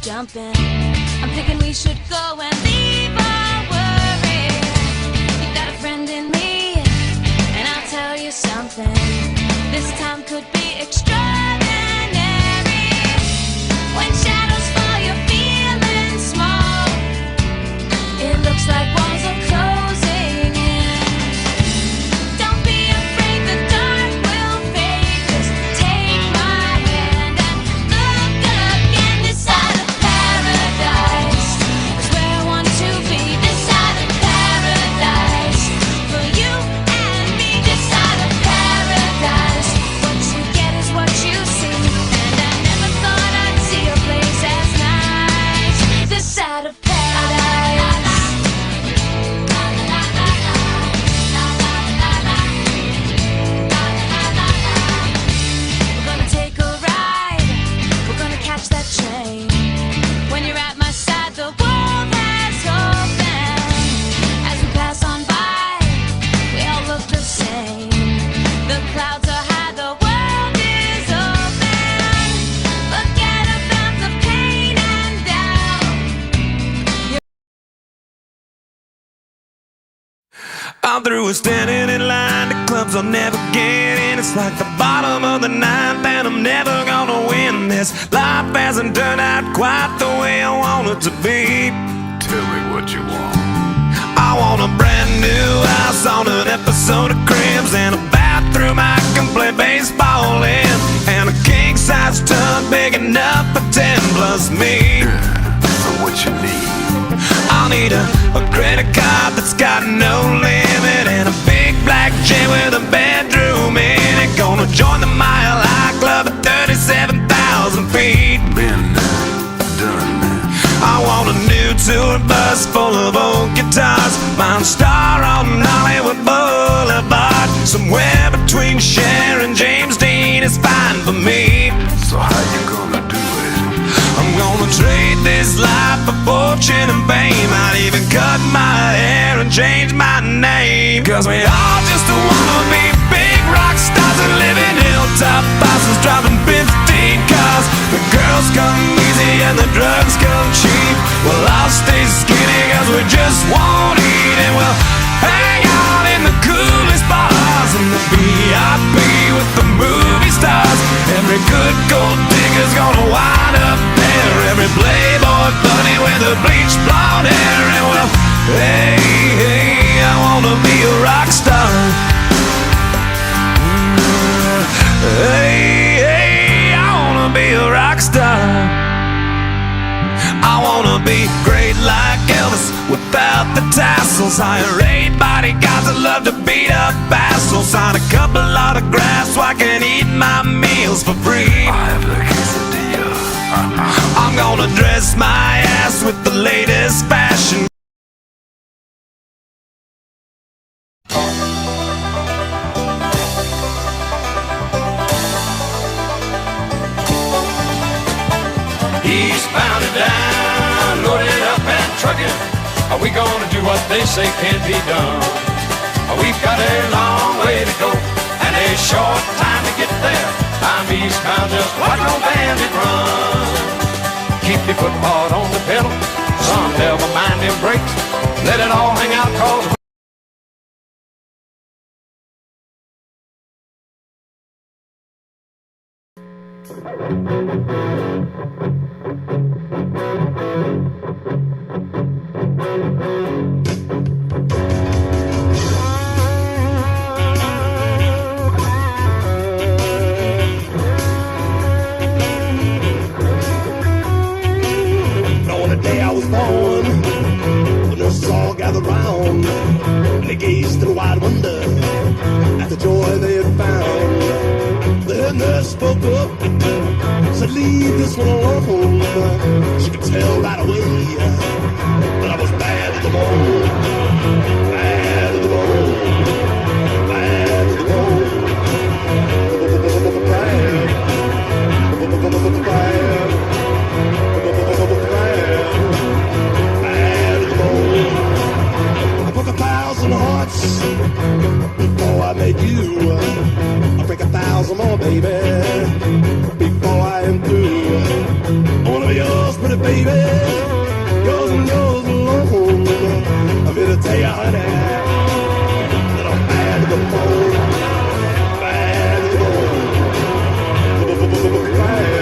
jumping. I'm thinking we should go and leave our worries. You got a friend in me, and I'll tell you something. This time could be extraordinary. When shadows fall, you're feeling small. It looks like walls are closing in. Don't be afraid, the dark will fade. Just take my hand and look again. This side of paradise is where I want to be. This side of paradise for you and me. This side of paradise, what you get is what you see. And I never thought I'd see a place as nice. This side of paradise. We're gonna take a ride, we're gonna catch that train. When you're at my side, the world has opened. As we pass on by, we all look the same. The clouds are high, the world is open. Forget about the pain and doubt. I'm through with standing in line to clubs I'll never get in. It's like the bottom of the ninth and I'm never gonna win this. Life hasn't turned out quite the way I want it to be. Tell me what you want. I want a brand new house on an episode of Cribs, and a bathroom I can play baseball in, and a king-size tub big enough for 10 plus me. So what you need? I'll need a credit card that's got no limit, and a big black jet with a bedroom in it. Gonna join the Mile High Club at 37,000 feet. Been done. I want a new tour bus full of old guitars, mine star on Hollywood Boulevard. Somewhere between Cher and James Dean is fine for me. So how you gonna do it? I'm gonna trade this life for fortune and fame. I'd even cut my hair and change my name. Cause we all just wanna be big rock stars and live in hilltop houses, driving 15 cars. The girls come easy and the drugs come cheap. Well, I'll stay skinny cause we just won't eat, and we'll hang out in the coolest bars in the VIP with the movie stars. Every good gold digger's gonna wind up there. Every playboy bunny with a bleached blonde hair. And well, hey, hey, I wanna be a rock star. Hey, hey, I wanna be a rock star. I wanna be great like Elvis without the tassels. Hire 8 bodyguards that love to beat up assholes. Sign a couple autographs so I can eat my meals for free. I have the quesadilla. I'm gonna dress my ass with the latest fashion. Eastbound and down, loaded up and trucking. Are we gonna do what they say can't be done? We've got a long way to go and a short time to get there. I'm eastbound, just watch no bandit run. Keep your foot hard on the pedal, son, never mind them brakes. Let it all hang out, cause on the day I was born, the nurses all gathered round, and they gazed through wide wonder at the joy they had found. The head nurse spoke up, said, leave this one alone. She could tell right away that I was bad to the bone, bad to the bone, bad to the bone, bad, bad to the bone. I broke 1,000 hearts before I met you. I break 1,000 more, baby, before I am through. I wanna be yours, pretty honey, baby, yours and yours alone. I'm here to tell you, honey, that I'm bad to the bone, bad to the bone, bad.